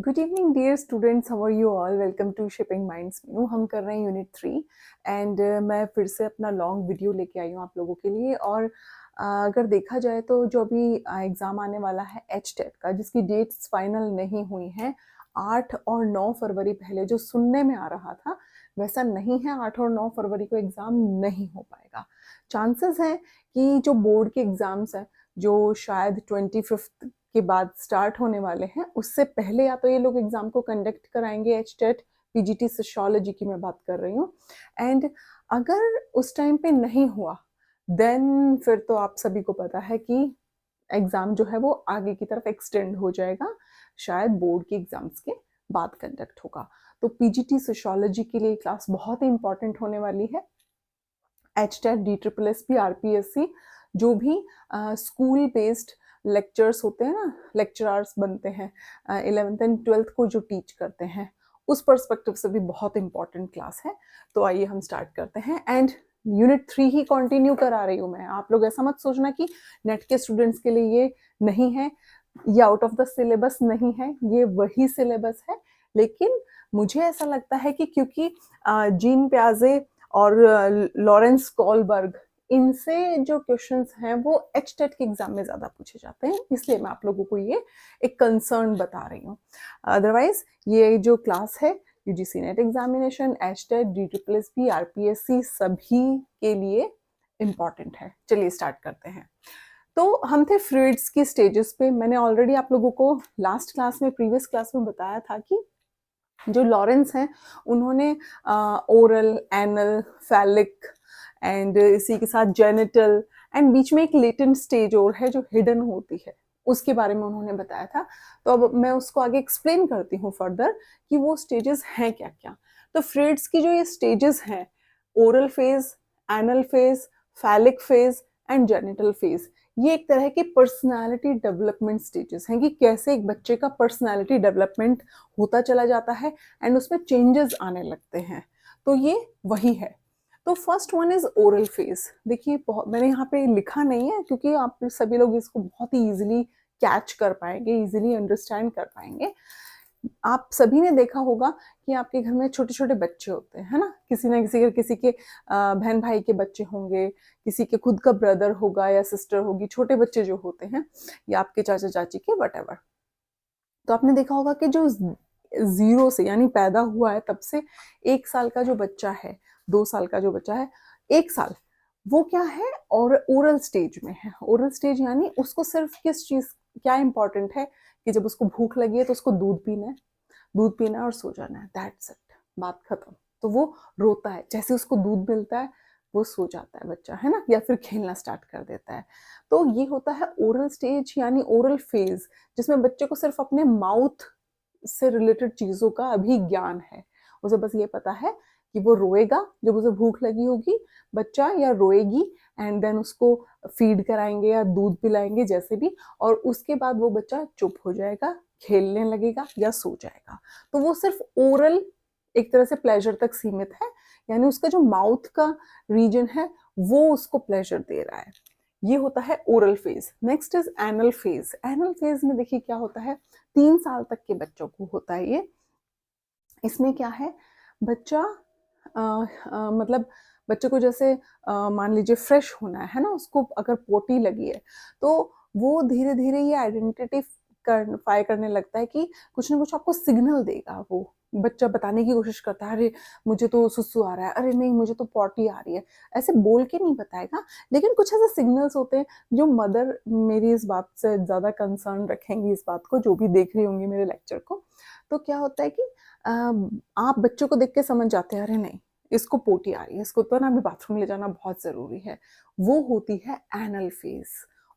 Good evening dear students, how are you all. Welcome to shipping minds Meenu. हम कर रहे हैं यूनिट 3 एंड मैं फिर से अपना लॉन्ग वीडियो लेके आई हूँ आप लोगों के लिए। और अगर देखा जाए तो जो अभी एग्ज़ाम आने वाला है HTET का, जिसकी डेट्स फाइनल नहीं हुई हैं, 8 और 9 फरवरी पहले जो सुनने में आ रहा था वैसा नहीं है। 8 और 9 फरवरी को एग्ज़ाम नहीं हो पाएगा। चांसेस हैं कि जो बोर्ड के एग्ज़ाम्स हैं जो शायद 25 के बाद स्टार्ट होने वाले हैं, उससे पहले या तो ये लोग एग्जाम को कंडक्ट कराएंगे। HTET PGT सोशियोलॉजी की मैं बात कर रही हूँ। एंड अगर उस टाइम पे नहीं हुआ देन फिर तो आप सभी को पता है कि एग्जाम जो है वो आगे की तरफ एक्सटेंड हो जाएगा, शायद बोर्ड के एग्जाम्स के बाद कंडक्ट होगा। तो PGT सोशियोलॉजी के लिए क्लास बहुत ही इंपॉर्टेंट होने वाली है। HTET DSSP RPSC जो भी स्कूल बेस्ड लेक्चर्स होते हैं ना, लेक्चरर्स बनते हैं 11th एंड 12th को जो टीच करते हैं, उस पर्सपेक्टिव से भी बहुत इंपॉर्टेंट क्लास है। तो आइए हम स्टार्ट करते हैं। एंड यूनिट 3 ही कंटिन्यू करा रही हूँ मैं। आप लोग ऐसा मत सोचना कि नेट के स्टूडेंट्स के लिए ये नहीं है, ये आउट ऑफ द सिलेबस नहीं है, ये वही सिलेबस है। लेकिन मुझे ऐसा लगता है कि क्योंकि जीन प्याजे और लॉरेंस कॉलबर्ग, इनसे जो क्वेश्चंस हैं वो HTET के एग्जाम में ज़्यादा पूछे जाते हैं, इसलिए मैं आप लोगों को ये एक कंसर्न बता रही हूँ। अदरवाइज ये जो क्लास है UGC net examination, HTET DSSP RPSC सभी के लिए इम्पॉर्टेंट है। चलिए स्टार्ट करते हैं। तो हम थे फ्लूइड्स की स्टेजेस पे। मैंने ऑलरेडी आप लोगों को लास्ट क्लास में, प्रीवियस क्लास में बताया था कि जो लॉरेंस हैं उन्होंने ओरल, एनल, फैलिक एंड इसी के साथ जेनिटल एंड बीच में एक लेटेंट स्टेज और है जो हिडन होती है, उसके बारे में उन्होंने बताया था। तो अब मैं उसको आगे एक्सप्लेन करती हूँ फर्दर कि वो स्टेजेस हैं क्या क्या। तो फ्लूइड्स की जो ये स्टेजेस हैं, oral phase, anal phase, phallic phase and genital phase, ये एक तरह के पर्सनालिटी डेवलपमेंट स्टेजेस हैं कि कैसे एक बच्चे का पर्सनालिटी डेवलपमेंट होता चला जाता है एंड उसमें चेंजेस आने लगते हैं। तो ये वही है। तो first one is oral phase. देखिए मैंने यहाँ पे लिखा नहीं है क्योंकि आप सभी लोग इसको बहुत ही इजीली कैच कर पाएंगे, इजीली अंडरस्टैंड कर पाएंगे। आप सभी ने देखा होगा कि आपके घर में छोटे छोटे बच्चे होते हैं, है ना। किसी ना किसी के बहन भाई के बच्चे होंगे, किसी के खुद का ब्रदर होगा या सिस्टर होगी, छोटे बच्चे जो होते हैं, या आपके चाचा चाची के वटेवर। तो आपने देखा होगा कि जो जीरो से यानी पैदा हुआ है तब से 1 साल का जो बच्चा है, 2 साल का जो बच्चा है, 1 साल, वो क्या है, और ओरल स्टेज में है। ओरल स्टेज यानी उसको सिर्फ किस चीज, क्या इंपॉर्टेंट है कि जब उसको भूख लगी है तो उसको दूध पीना है, दूध पीना है और सो जाना है, दैट्स इट, बात खत्म। तो वो रोता है, जैसे उसको दूध मिलता है वो सो जाता है बच्चा, है ना, या फिर खेलना स्टार्ट कर देता है। तो ये होता है ओरल स्टेज यानी ओरल फेज, जिसमें बच्चे को सिर्फ अपने माउथ से रिलेटेड चीजों का अभी ज्ञान है। उसे बस ये पता है कि वो रोएगा जब उसे भूख लगी होगी बच्चा, या रोएगी एंड देन उसको फीड कराएंगे या दूध पिलाएंगे जैसे भी, और उसके बाद वो बच्चा चुप हो जाएगा, खेलने लगेगा या सो जाएगा। तो वो सिर्फ ओरल एक तरह से प्लेजर तक सीमित है, यानी उसका जो माउथ का रीजन है वो उसको प्लेजर दे रहा है। ये होता है oral phase. Next is anal phase. Anal phase में देखिए क्या होता है, 3 साल तक के बच्चों को होता है ये। इसमें क्या है, बच्चा मतलब बच्चे को जैसे मान लीजिए फ्रेश होना है ना, उसको अगर पोटी लगी है तो वो धीरे धीरे ये आइडेंटिफाई करने लगता है कि कुछ ना कुछ आपको सिग्नल देगा। वो बच्चा बताने की कोशिश करता है, अरे मुझे तो सुसु आ रहा है, अरे नहीं मुझे तो पॉटी आ रही है। ऐसे बोल के नहीं बताएगा, लेकिन कुछ ऐसे सिग्नल्स होते हैं जो मदर मेरी इस बात से ज़्यादा कंसर्न रखेंगी, इस बात को, जो भी देख रही होंगी मेरे लेक्चर को। तो क्या होता है कि आप बच्चों को देख के समझ जाते हैं, अरे नहीं इसको पोटी आ रही है, इसको तो ना अभी बाथरूम ले जाना बहुत जरूरी है। वो होती है एनल फेज,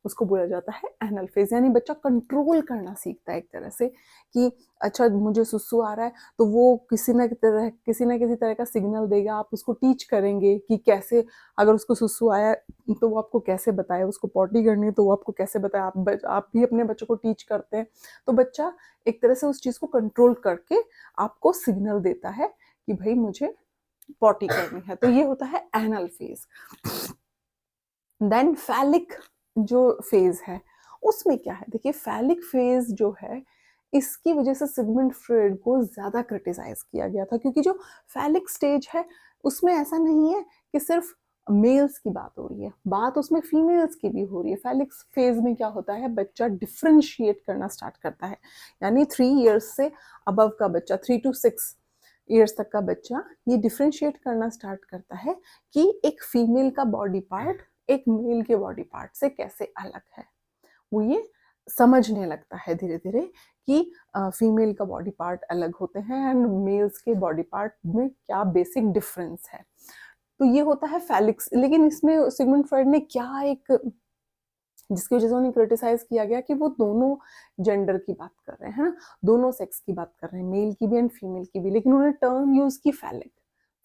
उसको बोला जाता है एनल फेज। यानी बच्चा कंट्रोल करना सीखता है एक तरह से कि अच्छा मुझे सुसु आ रहा है, तो वो किसी ना किसी तरह का सिग्नल देगा। आप उसको टीच करेंगे कि कैसे, अगर उसको सुसु आया तो वो आपको कैसे बताए, उसको पॉटी करनी है तो वो आपको कैसे बताए। आप भी अपने बच्चों को टीच करते हैं, तो बच्चा एक तरह से उस चीज को कंट्रोल करके आपको सिग्नल देता है कि भाई मुझे पॉटी करनी है। तो ये होता है एनल फेज। देन फैलिक जो फेज है, उसमें क्या है, देखिए फैलिक फेज जो है इसकी वजह से सिगमंड फ्रॉइड को ज़्यादा क्रिटिसाइज़ किया गया था, क्योंकि जो फैलिक स्टेज है उसमें ऐसा नहीं है कि सिर्फ मेल्स की बात हो रही है, बात उसमें फीमेल्स की भी हो रही है। फैलिक फेज में क्या होता है, बच्चा डिफ्रेंशिएट करना स्टार्ट करता है, यानी 3 इयर्स से अबव का बच्चा, 3 to 6 इयर्स तक का बच्चा ये डिफ्रेंशिएट करना स्टार्ट करता है कि एक फीमेल का बॉडी पार्ट एक मेल के बॉडी पार्ट से कैसे अलग है। वो ये समझने लगता है धीरे धीरे कि फीमेल का बॉडी पार्ट अलग होते हैं एंड मेल्स के बॉडी पार्ट में क्या बेसिक डिफरेंस है। तो ये होता है फैलिक्स। लेकिन इसमें सिगमंड फ्रॉइड ने क्या एक, जिसकी वजह से उन्हें क्रिटिसाइज किया गया कि वो दोनों जेंडर की बात कर रहे हैं, है ना, दोनों सेक्स की बात कर रहे हैं, मेल की भी एंड फीमेल की भी, लेकिन उन्होंने टर्म यूज की फैलिक।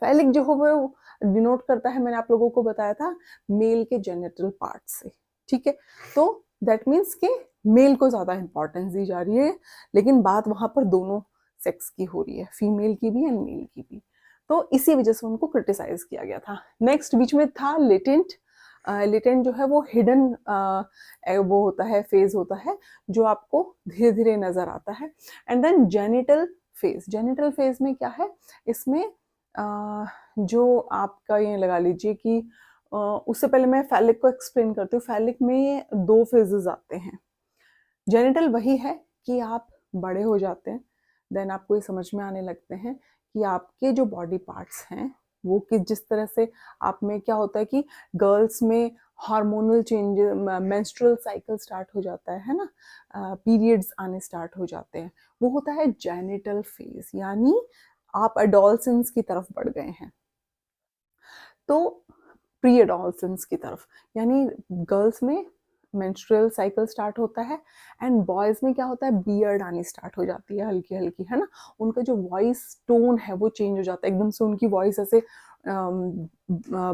फैलिक जो हो वो डिनोट करता है, मैंने आप लोगों को बताया था, मेल के जेनिटल पार्ट से, ठीक है। तो दैट मीन्स के मेल को ज्यादा इंपॉर्टेंस दी जा रही है, लेकिन बात वहां पर दोनों सेक्स की हो रही है, फीमेल की भी एंड मेल की भी। तो इसी वजह से उनको क्रिटिसाइज किया गया था। नेक्स्ट बीच में था लेटेंट। लेटेंट जो है वो हिडन वो होता है, फेज होता है जो आपको धीरे धीरे नजर आता है। And then genital phase. Genital phase में क्या है, इसमें जो आपका ये लगा लीजिए कि उससे पहले मैं फैलिक को एक्सप्लेन करती हूँ। फैलिक में 2 फेजेस आते हैं। जेनिटल वही है कि आप बड़े हो जाते हैं, देन आपको ये समझ में आने लगते हैं कि आपके जो बॉडी पार्ट्स हैं वो किस जिस तरह से आप में क्या होता है कि गर्ल्स में hormonal change, menstrual cycle start हो जाता है ना, पीरियड्स आने स्टार्ट हो जाते हैं, वो होता है जेनिटल फेज, यानी आप एडोलसेंस की तरफ बढ़ गए हैं। तो प्री एडोलसेंस की तरफ, यानी गर्ल्स में मेंस्ट्रुअल साइकिल स्टार्ट होता है एंड बॉयज में क्या होता है, बियर्ड आनी स्टार्ट हो जाती है हल्की हल्की, है ना। उनका जो वॉइस टोन है वो चेंज हो जाता है, एकदम से उनकी वॉइस ऐसे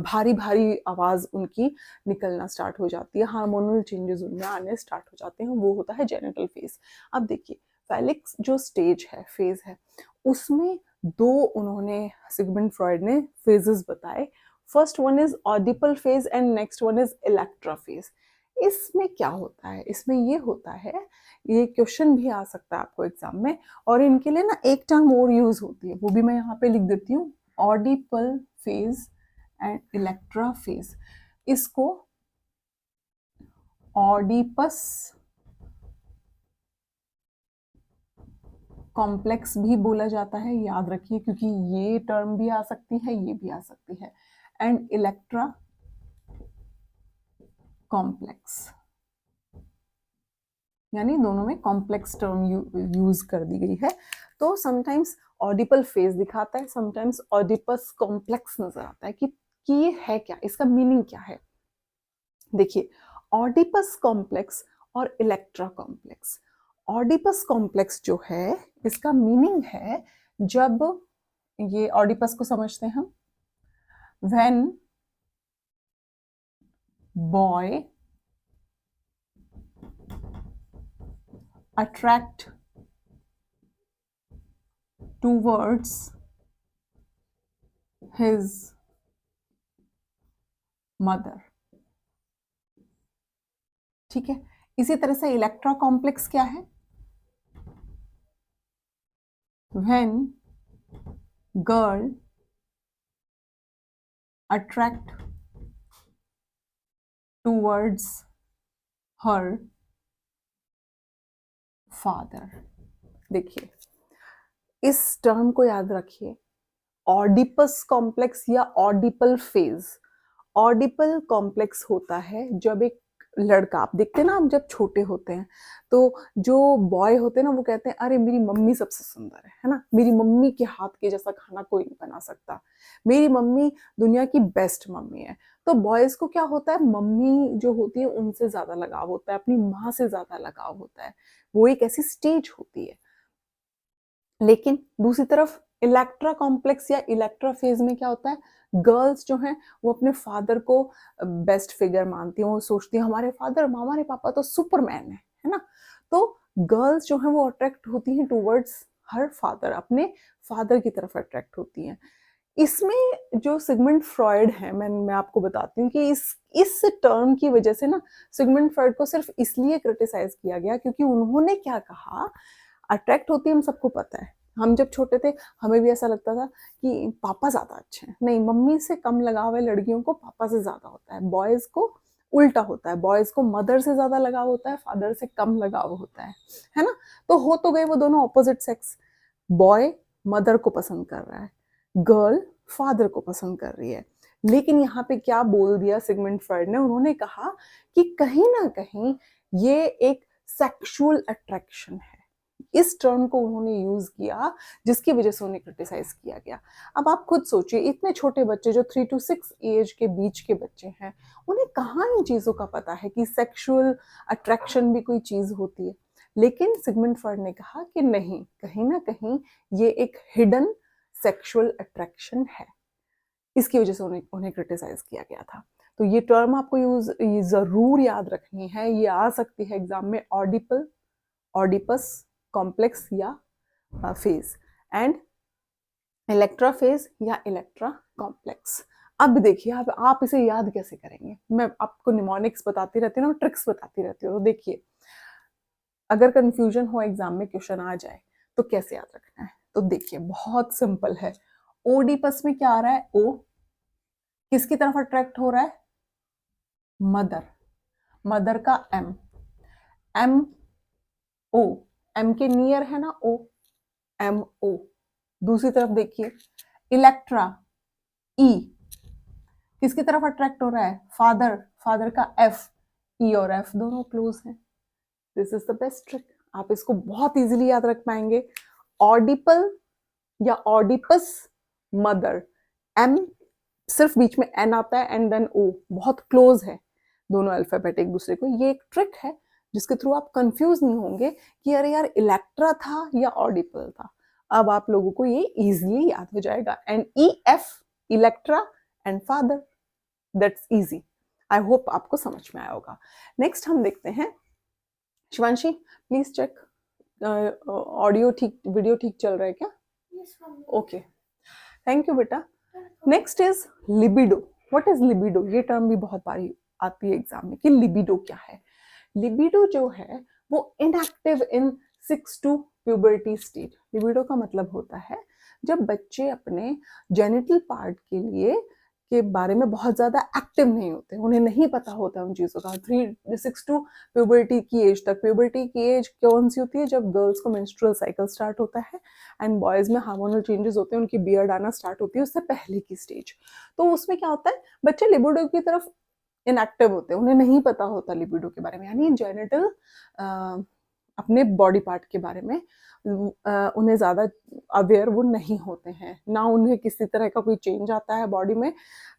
भारी भारी आवाज उनकी निकलना स्टार्ट हो जाती है, हार्मोनल चेंजेस उनमें आने स्टार्ट हो जाते हैं, वो होता है जेनिटल फेज। अब देखिए फैलिक जो स्टेज है, फेज है, उसमें 2 उन्होंने सिगमंड फ्रॉइड ने फेजेस बताए। First one is Oedipal phase and next one is Electra phase. इसमें क्या होता है, इसमें ये होता है, ये क्वेश्चन भी आ सकता है आपको एग्जाम में, और इनके लिए ना एक टर्म और यूज होती है, वो भी मैं यहाँ पे लिख देती हूँ, ऑडिपल फेज एंड इलेक्ट्रा फेज। इसको ऑडिपस कॉम्प्लेक्स भी बोला जाता है, याद रखिए, क्योंकि ये टर्म भी आ सकती है, ये भी आ सकती है, एंड इलेक्ट्रा कॉम्प्लेक्स, यानी दोनों में कॉम्प्लेक्स टर्म यूज कर दी गई है। तो समटाइम्स ऑडिपल फेज दिखाता है, समटाइम्स ऑडिपस कॉम्प्लेक्स नजर आता है कि ये है क्या, इसका मीनिंग क्या है। देखिए ऑडिपस कॉम्प्लेक्स और इलेक्ट्रा कॉम्प्लेक्स। ऑडिपस कॉम्प्लेक्स जो है इसका मीनिंग है, जब ये ऑडिपस को समझते हैं हम, when boy attract towards his mother, ठीक है। इसी तरह से इलेक्ट्रा कॉम्प्लेक्स क्या है, when girl attract towards her father। देखिए इस टर्म को याद रखिए, ऑडिपस कॉम्प्लेक्स या ऑडिपल फेज। ऑडिपल कॉम्प्लेक्स होता है जब एक लड़का, आप देखते हैं ना, हम जब छोटे होते हैं तो जो बॉय होते हैं ना वो कहते हैं अरे मेरी मम्मी सबसे सुंदर है ना, मेरी मम्मी के हाथ के जैसा खाना कोई नहीं बना सकता, मेरी मम्मी दुनिया की बेस्ट मम्मी है। तो बॉयज को क्या होता है, मम्मी जो होती है उनसे ज्यादा लगाव होता है, अपनी माँ से ज्यादा लगाव होता है, वो एक ऐसी स्टेज होती है। लेकिन दूसरी तरफ इलेक्ट्रा कॉम्प्लेक्स या इलेक्ट्रा फेज में क्या होता है, गर्ल्स जो हैं वो अपने फादर को बेस्ट फिगर मानती हैं, वो सोचती हैं हमारे फादर, हमारे पापा तो सुपरमैन है ना। तो गर्ल्स जो हैं वो अट्रैक्ट होती हैं टूवर्ड्स हर फादर, अपने फादर की तरफ अट्रैक्ट होती हैं। इसमें जो सिगमंड फ्रॉइड है, मैं आपको बताती हूँ कि इस टर्म की वजह से ना सिगमंड फ्रॉइड को सिर्फ इसलिए क्रिटिसाइज किया गया क्योंकि उन्होंने क्या कहा, अट्रैक्ट होती है, हम सबको पता है। हम जब छोटे थे हमें भी ऐसा लगता था कि पापा ज़्यादा अच्छे हैं। नहीं, मम्मी से कम लगाव है लड़कियों को, पापा से ज़्यादा होता है। बॉयज़ को उल्टा होता है, बॉयज़ को मदर से ज़्यादा लगाव होता है, फादर से कम लगाव होता है ना? तो हो तो गए वो दोनों ऑपोजिट सेक्स। बॉय मदर को पसंद कर रहा है, गर्ल फादर को पसंद कर रही है। लेकिन यहाँ पे क्या बोल दिया सिगमंड फ्रॉइड ने, उन्होंने कहा कि कहीं ना कहीं ये एक सेक्सुअल अट्रैक्शन है। इस टर्म को उन्होंने यूज किया, जिसकी वजह से उन्हें क्रिटिसाइज किया गया। अब आप खुद सोचिए, इतने छोटे बच्चे जो 3 to 6 एज के बीच के बच्चे हैं, उन्हें कहाँ इन चीजों का पता है कि सेक्सुअल अट्रैक्शन भी कोई चीज होती है। लेकिन सिगमंड फ्रॉइड ने कहा कि नहीं, कहीं ना कहीं ये एक हिडन सेक्सुअल अट्रैक्शन है। इसकी वजह से उन्हें क्रिटिसाइज किया गया था। तो ये टर्म आपको ये जरूर याद रखनी है। ये आ सकती है एग्जाम में, ऑडिपल, ऑडिपस कॉम्प्लेक्स या फेज, एंड इलेक्ट्रा फेज या इलेक्ट्रा कॉम्प्लेक्स। अब देखिए आप इसे याद कैसे करेंगे। मैं आपको निमोनिक्स बताती रहती हूँ ना, ट्रिक्स बताती रहती हूँ। तो देखिए, अगर कंफ्यूजन हो एग्जाम में, क्वेश्चन आ जाए तो कैसे याद रखना है। तो देखिए बहुत सिंपल है। ओडिपस में क्या आ रहा है, ओ किसकी तरफ अट्रैक्ट हो रहा है, मदर, मदर का एम, एम ओ, एम के नियर है ना ओ, एम ओ। दूसरी तरफ देखिए इलेक्ट्रा, ई किसकी तरफ अट्रैक्ट हो रहा है, फादर, फादर का एफ, ई और एफ दोनों क्लोज हैं। This is the best trick, आप इसको बहुत इजीली याद रख पाएंगे। ऑडिपल या ऑडिपस मदर, एम सिर्फ बीच में एन आता है एंड देन ओ, बहुत क्लोज है दोनों अल्फाबेट एक दूसरे को। ये एक ट्रिक है जिसके थ्रू आप कंफ्यूज नहीं होंगे कि अरे यार इलेक्ट्रा था या ऑडिपल था। अब आप लोगों को ये इजीली याद हो जाएगा। And E F, Electra and father, that's easy. I hope आपको समझ में आया होगा। नेक्स्ट हम देखते हैं, शिवांशी प्लीज चेक ऑडियो ठीक, वीडियो ठीक चल रहा है क्या? ओके, थैंक यू बेटा। Next is libido. What is libido? ये टर्म भी बहुत बारी आती है एग्जाम में कि लिबिडो क्या है। लिबिडो जो है वो inactive in 6 to puberty stage. Libido का मतलब होता है जब बच्चे अपने जेनिटल पार्ट के बारे में बहुत ज्यादा एक्टिव नहीं होते, उन्हें नहीं पता होता उन चीजों का। 6 to प्यूबर्टी की एज तक। प्यूबर्टी की एज कौन सी होती है, जब गर्ल्स को मेंस्ट्रुअल साइकिल स्टार्ट होता है एंड बॉयज में हार्मोनल चेंजेस होते हैं, उनकी बियर्ड आना स्टार्ट होती है, उससे पहले की स्टेज। तो उसमें क्या होता है, बच्चे लिबिडो की तरफ इनएक्टिव होते हैं, उन्हें नहीं पता होता लिबिडो के बारे में, यानी जेनिटल अपने बॉडी पार्ट के बारे में उन्हें ज्यादा अवेयर वो नहीं होते हैं, ना उन्हें किसी तरह का कोई चेंज आता है बॉडी में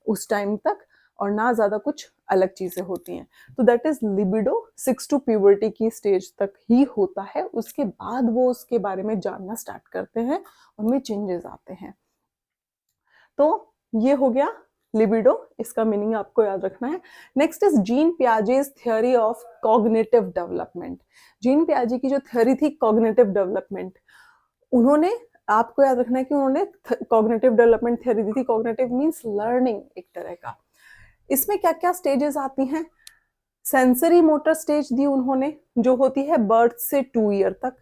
उस टाइम तक, और ना ज्यादा कुछ अलग चीजें होती हैं। तो that is libido 6 to puberty की स्टेज तक ही होता है। उसके बाद वो उसके बारे में जानना स्टार्ट करते हैं, उनमें चेंजेस आते हैं। तो ये हो गया लिबिडो, इसका मीनिंग आपको याद रखना है। Next is Jean Piaget's theory of cognitive development. Jean पियाजे की जो थ्योरी थी कॉग्निटिव डेवलपमेंट, उन्होंने, आपको याद रखना है कि उन्होंने कॉग्निटिव डेवलपमेंट थ्योरी दी थी। कॉग्निटिव मींस लर्निंग एक तरह का। इसमें क्या क्या स्टेजेस आती हैं, सेंसरी मोटर स्टेज दी उन्होंने, जो होती है बर्थ से 2 ईयर तक।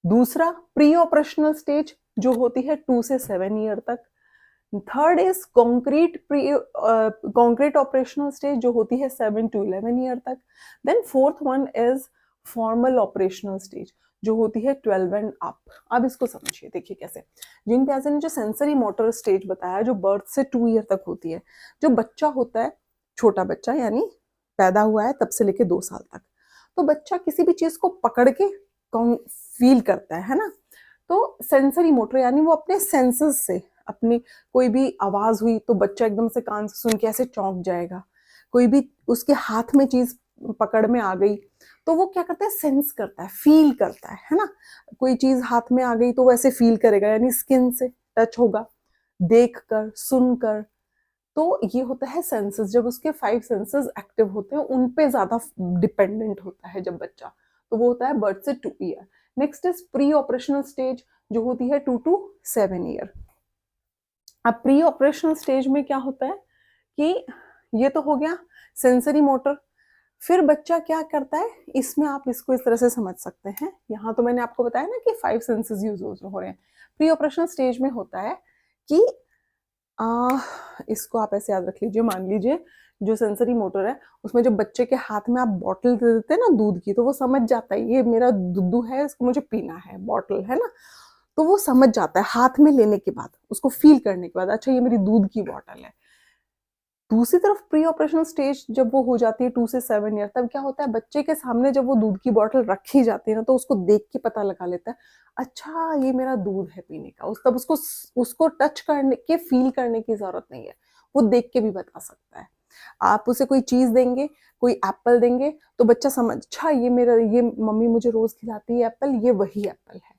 दूसरा प्री ऑपरेशनल स्टेज, जो होती है 2 से 7 ईयर तक। Third is concrete operational stage, जो होती है 7 to 11 ईयर तक। Then fourth one is formal operational stage, जो होती है 12 एंड अप। अब इसको समझिए, देखिए कैसे। जीन पियाजे ने जो सेंसरी मोटर स्टेज बताया, जो बर्थ से 2 ईयर तक होती है, जो बच्चा होता है, छोटा बच्चा यानी पैदा हुआ है तब से लेके 2 साल तक, तो बच्चा किसी भी चीज को पकड़ के फील करता है ना। तो सेंसरी मोटर यानी वो अपने सेंसेस से, अपनी कोई भी आवाज हुई तो बच्चा एकदम से कान से सुन के ऐसे चौंक जाएगा। कोई भी उसके हाथ में चीज पकड़ में आ गई तो वो क्या करता है, सेंस करता है, फील करता है ना। कोई चीज हाथ में आ गई तो वो ऐसे फील करेगा, यानी स्किन से टच होगा, देख कर, सुन कर। तो ये होता है सेंसेस, जब उसके 5 सेंसेस एक्टिव होते हैं, उन पे ज्यादा डिपेंडेंट होता है जब बच्चा। तो वो होता है बर्थ से 2 year. Next is pre operational stage, जो होती है 2 to 7 ईयर। अब प्री ऑपरेशनल स्टेज में क्या होता है कि ये तो हो गया सेंसरी मोटर। फिर बच्चा क्या करता है, इसमें आप इसको इस तरह से समझ सकते हैं। यहाँ तो मैंने आपको बताया ना कि 5 सेंसेस यूज़ हो रहे हैं। प्री ऑपरेशनल स्टेज में होता है कि इसको आप ऐसे याद रख लीजिए, मान लीजिए जो सेंसरी मोटर है, उसमें जब बच्चे के हाथ में आप बॉटल दे देते हैं ना दूध की, तो वो समझ जाता है ये मेरा दुद्धू है, इसको मुझे पीना है, बॉटल है ना? तो वो समझ जाता है हाथ में लेने के बाद, उसको फ़ील करने के बाद, अच्छा ये मेरी दूध की बॉटल है। दूसरी तरफ प्री ऑपरेशनल स्टेज जब वो हो जाती है 2 से 7 ईयर, तब क्या होता है, बच्चे के सामने जब वो दूध की बॉटल रखी जाती है ना, तो उसको देख के पता लगा लेता है, अच्छा ये मेरा दूध है पीने का। तब उसको उसको टच करने के, फ़ील करने की ज़रूरत नहीं है, वो देख के भी बता सकता है। आप उसे कोई चीज़ देंगे, कोई एप्पल देंगे, तो बच्चा अच्छा ये मम्मी मुझे रोज़ खिलाती है एप्पल, ये वही एप्पल है।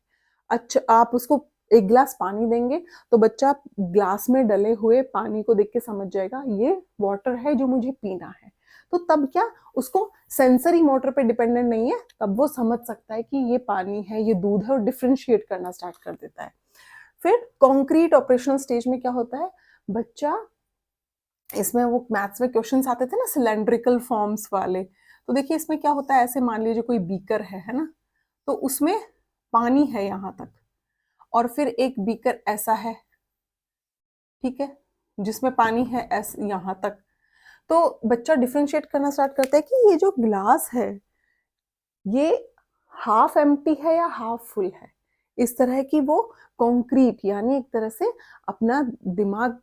अच्छा, आप उसको 1 ग्लास पानी देंगे, तो बच्चा ग्लास में डले हुए पानी को देख के समझ जाएगा, ये वाटर है जो मुझे पीना है। तो तब क्या, उसको सेंसरी मोटर पे डिपेंडेंट नहीं है, तब वो समझ सकता है कि ये पानी है, ये दूध है, और डिफरेंशिएट करना स्टार्ट कर देता है। फिर कॉन्क्रीट ऑपरेशनल स्टेज में क्या होता है, बच्चा, इसमें वो मैथ्स में क्वेश्चंस आते थे ना सिलेंड्रिकल फॉर्म्स वाले, तो देखिए इसमें क्या होता है, ऐसे मान लीजिए कोई बीकर है ना? तो उसमें पानी है यहाँ तक, और फिर एक बीकर ऐसा है, ठीक है, जिसमें पानी है यहाँ तक। तो बच्चा डिफरेंशिएट करना स्टार्ट करता है कि ये जो ग्लास है, ये हाफ एम्प्टी है या हाफ फुल है। इस तरह की वो कॉन्क्रीट, यानी एक तरह से अपना दिमाग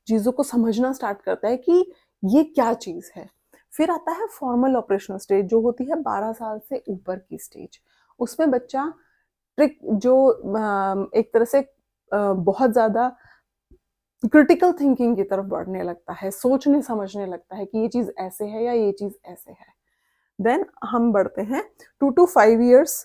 चीज़ों को समझना स्टार्ट करता है कि ये क्या चीज़ है। फिर आता है फॉर्मल ऑपरेशनल स्टेज, जो होती है 12 साल से ऊपर की स्टेज। उसमें बच्चा ट्रिक जो एक तरह से बहुत ज़्यादा क्रिटिकल थिंकिंग की तरफ बढ़ने लगता है, सोचने समझने लगता है कि ये चीज़ ऐसे है या ये चीज़ ऐसे है। देन हम बढ़ते हैं 2 टू 5 इयर्स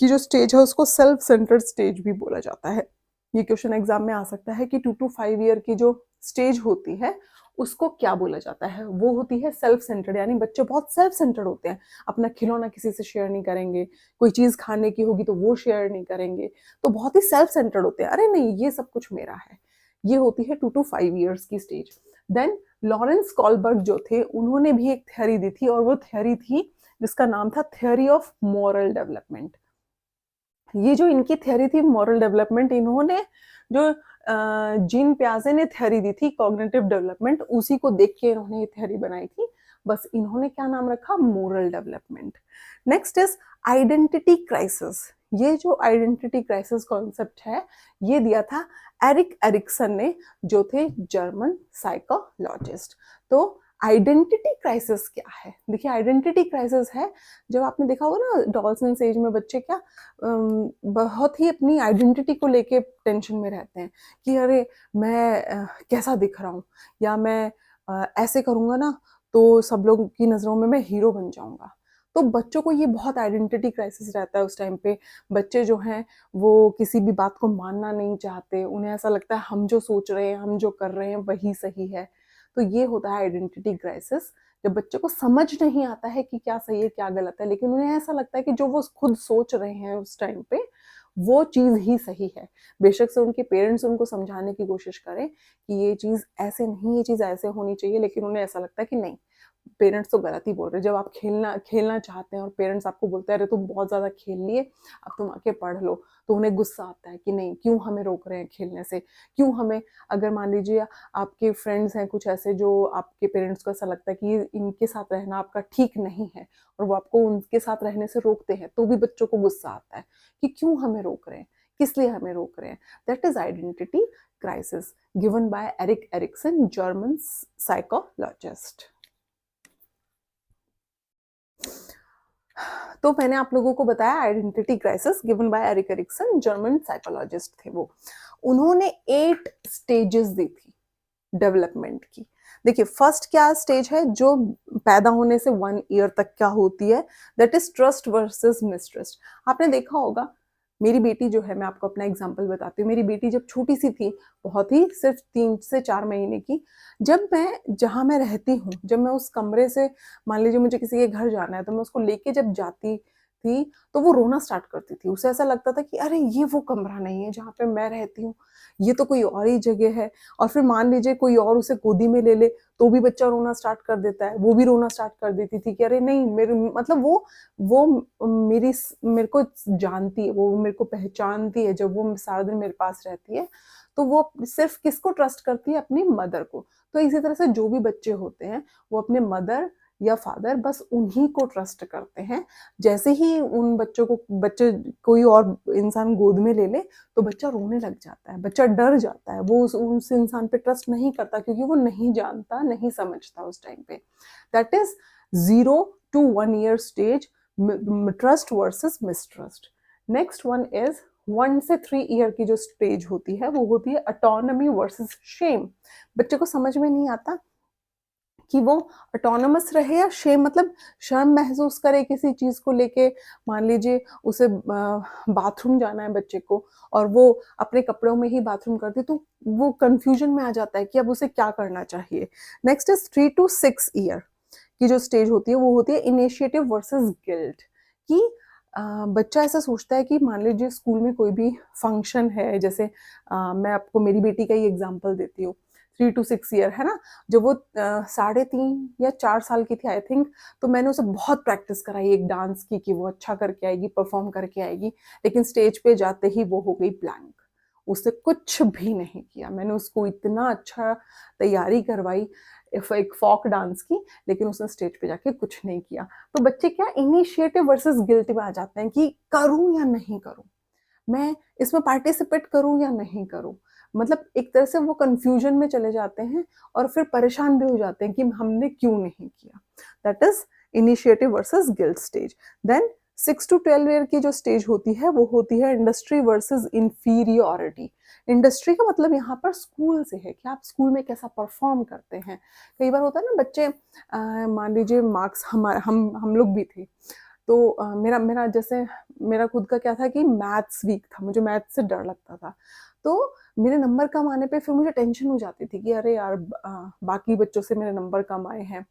की जो स्टेज है, उसको सेल्फ सेंटर्ड स्टेज भी बोला जाता है। ये क्वेश्चन एग्जाम में आ सकता है कि 2 टू 5 ईयर की जो स्टेज होती है, उसको क्या बोला जाता है? वो होती है सेल्फ सेंटर्ड, यानी बच्चे बहुत सेल्फ सेंटर्ड होते हैं। अपना खिलौना किसी से शेयर नहीं करेंगे, कोई चीज़ खाने की होगी तो वो शेयर नहीं करेंगे, तो बहुत ही सेल्फ सेंटर्ड होते हैं। अरे नहीं, ये सब कुछ मेरा है। ये होती है 2 टू 5 इयर्स की स्टेज। देन लॉरेंस कॉलबर्ग जो थे, उन्होंने भी एक थ्योरी दी थी, और वो थ्योरी थी जिसका नाम था थ्योरी ऑफ मॉरल डेवलपमेंट। ये जो इनकी थ्योरी थी मॉरल डेवलपमेंट, इन्होंने जो जीन प्याजे ने थ्योरी दी थी कॉग्निटिव डेवलपमेंट, उसी को देख के इन्होंने ये थ्योरी बनाई थी। बस इन्होंने क्या नाम रखा, moral development. Next is identity crisis. ये जो आइडेंटिटी क्राइसिस कॉन्सेप्ट है, ये दिया था एरिक एरिक्सन ने, जो थे जर्मन साइकोलॉजिस्ट। तो आइडेंटिटी क्राइसिस क्या है? देखिए आइडेंटिटी क्राइसिस है, जब आपने देखा होगा ना डॉल्सन एज में बच्चे क्या बहुत ही अपनी आइडेंटिटी को लेके टेंशन में रहते हैं कि अरे मैं कैसा दिख रहा हूँ, या मैं ऐसे करूँगा ना तो सब लोग की नज़रों में मैं हीरो बन जाऊँगा। तो बच्चों को ये बहुत आइडेंटिटी क्राइसिस रहता है उस टाइम पे। बच्चे जो हैं वो किसी भी बात को मानना नहीं चाहते, उन्हें ऐसा लगता है हम जो सोच रहे हैं, हम जो कर रहे हैं वही सही है। तो ये होता है आइडेंटिटी क्राइसिस, जब बच्चे को समझ नहीं आता है कि क्या सही है क्या गलत है, लेकिन उन्हें ऐसा लगता है कि जो वो खुद सोच रहे हैं उस टाइम पे, वो चीज़ ही सही है। बेशक से उनके पेरेंट्स उनको समझाने की कोशिश करें कि ये चीज़ ऐसे नहीं, ये चीज़ ऐसे होनी चाहिए, लेकिन उन्हें ऐसा लगता है कि नहीं, पेरेंट्स तो गलत ही बोल रहे हैं। जब आप खेलना खेलना चाहते हैं और पेरेंट्स आपको बोलते हैं अरे तुम बहुत ज़्यादा खेल लिए, अब तुम आके पढ़ लो, तो उन्हें गुस्सा आता है कि नहीं, क्यों हमें रोक रहे हैं खेलने से, क्यों हमें, अगर मान लीजिए आपके फ्रेंड्स हैं कुछ ऐसे जो आपके पेरेंट्स को ऐसा लगता है कि इनके साथ रहना आपका ठीक नहीं है, और वो आपको उनके साथ रहने से रोकते हैं, तो भी बच्चों को गुस्सा आता है कि क्यों हमें रोक रहे हैं, किस लिए हमें रोक रहे हैं। That is identity crisis given by Erik Erikson, German psychologist. तो मैंने आप लोगों को बताया identity crisis given by Erik Erikson, German psychologist थे वो। उन्होंने 8 स्टेजेस दी थी डेवलपमेंट की। देखिए फर्स्ट क्या स्टेज है, जो पैदा होने से 1 ईयर तक क्या होती है, that is trust versus mistrust. आपने देखा होगा, मेरी बेटी जो है, मैं आपको अपना एग्जांपल बताती हूँ। मेरी बेटी जब छोटी सी थी, बहुत ही सिर्फ 3 से 4 महीने की, जब मैं जहाँ मैं रहती हूँ, जब मैं उस कमरे से, मान लीजिए मुझे किसी के घर जाना है, तो मैं उसको लेके जब जाती थी तो वो रोना स्टार्ट करती थी। उसे ऐसा लगता था कि अरे ये वो कमरा नहीं है जहाँ पे मैं रहती हूँ, ये तो कोई और ही जगह है। और फिर मान लीजिए कोई और उसे गोदी में ले ले तो भी बच्चा रोना स्टार्ट कर देता है। वो भी रोना स्टार्ट कर देती थी कि अरे नहीं, मेरे मतलब वो मेरे को जानती है, वो मेरे को पहचानती है। जब वो सारा दिन मेरे पास रहती है तो वो सिर्फ किसको ट्रस्ट करती है? अपनी मदर को। तो इसी तरह से जो भी बच्चे होते हैं वो अपने मदर या फादर बस उन्हीं को ट्रस्ट करते हैं। जैसे ही उन बच्चे कोई और इंसान गोद में ले ले तो बच्चा रोने लग जाता है, बच्चा डर जाता है, वो उस इंसान पे ट्रस्ट नहीं करता क्योंकि वो नहीं जानता, नहीं समझता उस टाइम पे। That is 0 to 1 year stage, trust versus mistrust. Next one is 1 से 3 ईयर की जो स्टेज होती है वो होती है ऑटोनॉमी वर्सेस शेम। बच्चे को समझ में नहीं आता कि वो ऑटोनमस रहे या शेम, मतलब शर्म महसूस करे किसी चीज को लेके। मान लीजिए उसे बाथरूम जाना है बच्चे को और वो अपने कपड़ों में ही बाथरूम करती, तो वो कंफ्यूजन में आ जाता है कि अब उसे क्या करना चाहिए। नेक्स्ट इज 3 to 6 ईयर की जो स्टेज होती है वो होती है इनिशिएटिव वर्सेस गिल्ट। कि बच्चा ऐसा सोचता है कि मान लीजिए स्कूल में कोई भी फंक्शन है, जैसे मैं आपको मेरी बेटी का ही एग्जांपल देती हूँ। 3 to 6 ईयर है ना, जब वो 3.5 या 4 साल की थी आई थिंक, तो मैंने उसे बहुत प्रैक्टिस कराई एक डांस की कि वो अच्छा करके आएगी, परफॉर्म करके आएगी। लेकिन स्टेज पे जाते ही वो हो गई ब्लैंक, उसने कुछ भी नहीं किया। मैंने उसको इतना अच्छा तैयारी करवाई एक फोक डांस की, लेकिन उसने स्टेज पे जाके कुछ नहीं किया। तो बच्चे क्या इनिशिएटिव वर्सेस गिल्ट में आ जाते हैं कि करूं या नहीं करूं, मैं इसमें पार्टिसिपेट करूं या नहीं करूं। मतलब एक तरह से वो कंफ्यूजन में चले जाते हैं और फिर परेशान भी हो जाते हैं कि हमने क्यों नहीं किया। That is initiative versus guilt stage. Then 6 to 12 year की जो स्टेज होती है वो होती है इंडस्ट्री वर्सेस इंफीरियोरिटी। इंडस्ट्री का मतलब यहाँ पर स्कूल से है कि आप स्कूल में कैसा परफॉर्म करते हैं। कई बार होता है ना बच्चे, मान लीजिए मार्क्स हम लोग भी थे, तो मेरा मेरा जैसे मेरा खुद का क्या था कि मैथ्स वीक था, मुझे मैथ्स से डर लगता था। तो मेरे नंबर कम आने पे फिर मुझे टेंशन हो जाती थी कि अरे यार, बाकी बच्चों से मेरे नंबर कम आए हैं।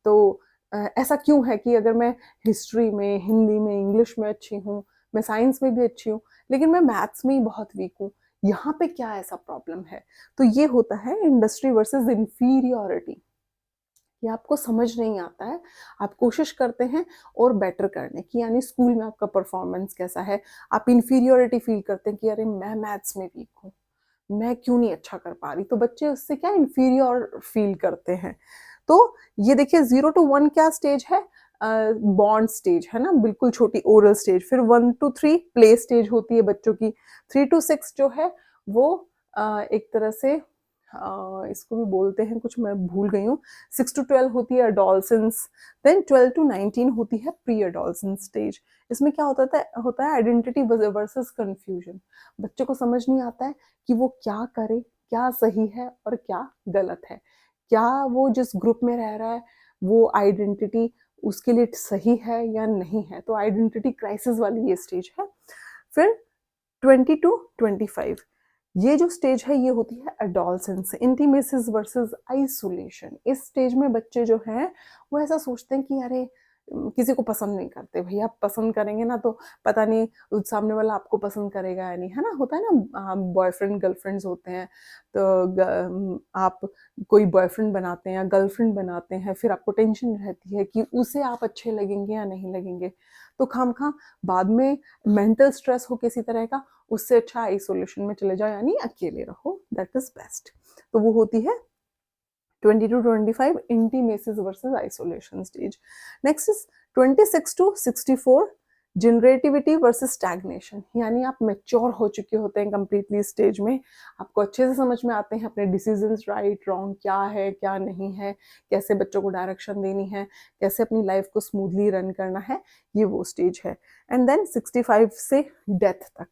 तो ऐसा क्यों है कि अगर मैं हिस्ट्री में, हिंदी में, इंग्लिश में अच्छी हूँ, मैं साइंस में भी अच्छी हूँ, लेकिन मैं मैथ्स में ही बहुत वीक हूँ, यहाँ पे क्या ऐसा प्रॉब्लम है? तो ये होता है इंडस्ट्री वर्सेस इंफीरियोरिटी। ये आपको समझ नहीं आता है, आप कोशिश करते हैं और बेटर करने की, यानी स्कूल में आपका परफॉर्मेंस कैसा है, आप इंफीरियोरिटी फील करते हैं कि अरे मैं मैथ्स में वीक हूँ, मैं क्यों नहीं अच्छा कर पा रही। तो बच्चे उससे क्या इंफीरियर फील करते हैं। तो ये देखिए 0 to 1 क्या स्टेज है? बॉन्ड स्टेज है ना, बिल्कुल छोटी ओरल स्टेज। फिर 1 to 3 प्ले स्टेज होती है बच्चों की। 3 to 6 जो है वो एक तरह से इसको भी बोलते हैं, कुछ मैं भूल गई हूँ। 6 to 12 होती है अडोलसेंस। देन 12 to 19 होती है प्री अडोलसेंस स्टेज। इसमें क्या होता है आइडेंटिटी वर्सेस कंफ्यूजन। बच्चे को समझ नहीं आता है कि वो क्या करे, क्या सही है और क्या गलत है। क्या वो जिस ग्रुप में रह रहा है वो आइडेंटिटी उसके लिए सही है या नहीं है। तो आइडेंटिटी क्राइसिस वाली ये स्टेज है। फिर 20 to 25 ये जो स्टेज है ये होती है एडोलसेंस, इंटीमेसीज वर्सेस आइसोलेशन। इस स्टेज में बच्चे जो हैं वो ऐसा सोचते हैं कि अरे किसी को पसंद नहीं करते, भैया आप पसंद करेंगे ना तो पता नहीं उस सामने वाला आपको पसंद करेगा या नहीं, है ना। होता है ना, बॉयफ्रेंड गर्लफ्रेंड्स होते हैं, तो आप कोई बॉयफ्रेंड बनाते हैं या गर्लफ्रेंड बनाते हैं, फिर आपको टेंशन रहती है कि उसे आप अच्छे लगेंगे या नहीं लगेंगे। तो खामखा बाद में मेंटल स्ट्रेस हो किसी तरह का, उससे अच्छा आइसोलेशन में चले जाओ, यानी अकेले रहो, दैट इज बेस्ट। तो वो होती है 20 to 25 intimacies versus isolation stage. Next is 26 to 64 generativity versus stagnation, यानी आप मेच्योर हो चुके होते हैं कंप्लीटली स्टेज में। आपको अच्छे से समझ में आते हैं अपने डिसीजंस, राइट रॉन्ग क्या है क्या नहीं है, कैसे बच्चों को डायरेक्शन देनी है, कैसे अपनी लाइफ को स्मूथली रन करना है, ये वो स्टेज है। एंड देन 65 से डेथ तक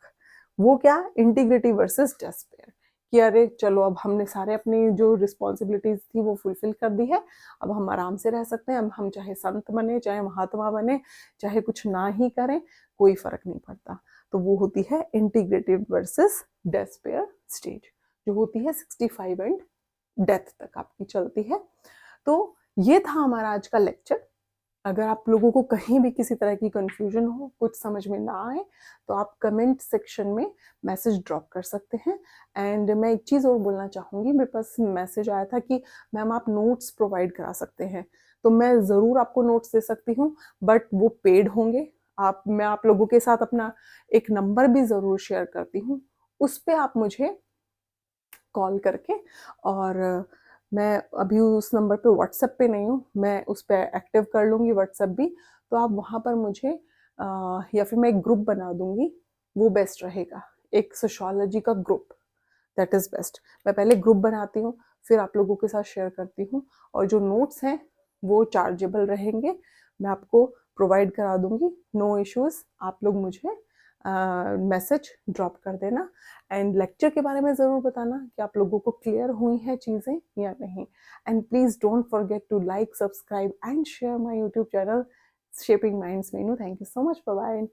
वो क्या, इंटीग्रिटी वर्सेस डेस्पेयर। कि अरे चलो अब हमने सारे अपनी जो रिस्पॉन्सिबिलिटीज थी वो फुलफिल कर दी है, अब हम आराम से रह सकते हैं। अब हम चाहे संत बने, चाहे महात्मा बने, चाहे कुछ ना ही करें, कोई फर्क नहीं पड़ता। तो वो होती है इंटीग्रेटेड वर्सेस डेस्पेयर स्टेज, जो होती है 65 एंड डेथ तक आपकी चलती है। तो ये था हमारा आज का लेक्चर। अगर आप लोगों को कहीं भी किसी तरह की कन्फ्यूजन हो, कुछ समझ में ना आए, तो आप कमेंट सेक्शन में मैसेज ड्रॉप कर सकते हैं। एंड मैं एक चीज़ और बोलना चाहूँगी, मेरे पास मैसेज आया था कि मैम आप नोट्स प्रोवाइड करा सकते हैं, तो मैं ज़रूर आपको नोट्स दे सकती हूँ, बट वो पेड होंगे। मैं आप लोगों के साथ अपना एक नंबर भी ज़रूर शेयर करती हूँ, उस पे आप मुझे कॉल करके, और मैं अभी उस नंबर पे व्हाट्सएप पे नहीं हूँ, मैं उस पे एक्टिव कर लूँगी व्हाट्सएप भी, तो आप वहाँ पर मुझे या फिर मैं एक ग्रुप बना दूँगी, वो बेस्ट रहेगा। एक सोशियोलॉजी का ग्रुप, दैट इज़ बेस्ट। मैं पहले ग्रुप बनाती हूँ, फिर आप लोगों के साथ शेयर करती हूँ, और जो नोट्स हैं, वो चार्जेबल रहेंगे, मैं आपको प्रोवाइड करा दूँगी, नो इश्यूज़। आप लोग मुझे मैसेज ड्रॉप कर देना, एंड लेक्चर के बारे में ज़रूर बताना कि आप लोगों को क्लियर हुई हैं चीज़ें या नहीं। And please don't forget to like, subscribe and share my YouTube channel shaping minds Meenu. Thank you so much, bye bye.